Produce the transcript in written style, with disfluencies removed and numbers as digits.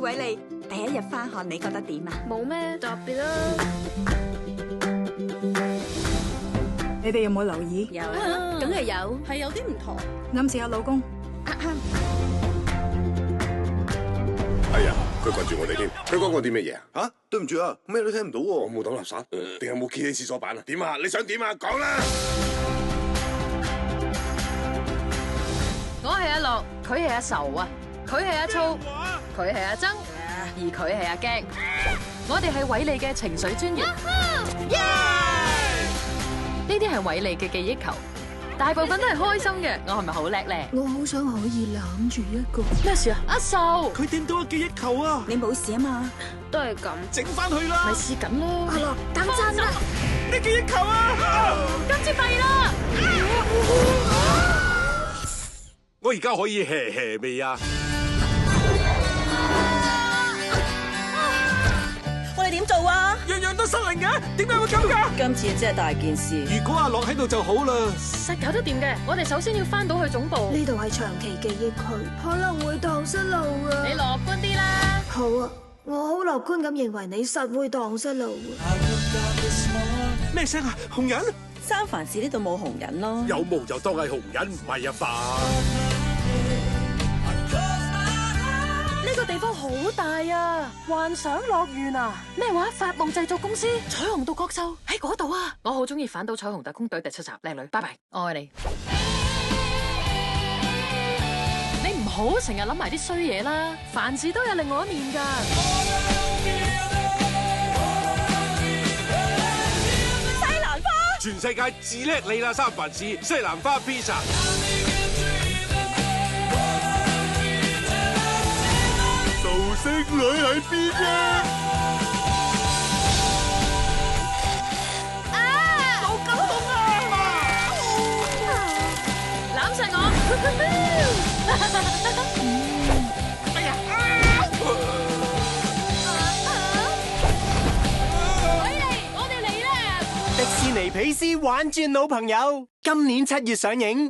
偉利，第一日返學你覺得點啊？冇咩特別啦。你哋有冇留意？有啊，梗係有，係有啲唔同。暗示下老公。哎呀，佢困住我哋添。佢講過啲乜嘢啊？吓，對唔住啊，咩都聽唔到喎。我冇抌垃圾，定係冇揭起廁所板啊？點啊？你想點啊？講啦！我係阿樂，佢係阿愁啊，佢係阿醋，佢係阿曾，而佢係阿驚。我哋係偉利嘅情緒專員。呢啲係偉利嘅記憶球，大部分都係開心嘅。我係咪好叻咧？我好想可以攬住一個。咩事啊？阿愁，佢掂到個記憶球啊！你冇事啊嘛？都係咁，整翻去啦！咪試緊咯。阿樂，等陣啦！你記憶球啊！今次弊啦！我而家可以 hea 未啊？我哋點做啊？樣樣都失靈嘅，點解會咁㗎？今次真係大件事。如果阿樂喺度就好啦。實搞得掂嘅，我哋首先要翻到去總部。呢度係長期記憶區，可能會蕩失路啊！你樂觀啲啦。好啊，我好樂觀咁認為你實會蕩失路啊！咩聲啊？紅人？三藩市呢度冇紅人咯。有毛就當係紅人，唔係啊吧？呢個地方好大啊！幻想樂園啊！咩話？發夢製作公司？彩虹獨角獸喺嗰度啊！我好中意反斗彩虹特工隊第7集，靚女，拜拜，我愛你。你唔好成日諗埋啲衰嘢啦，凡事都有另外一面㗎。西蘭花，全世界至叻你啦，三藩市西蘭花 pizza。造星女喺邊啊？好感動啊！攬實我！哎呀！偉利，我哋嚟啦！迪士尼皮斯玩轉老朋友，今年7月上映。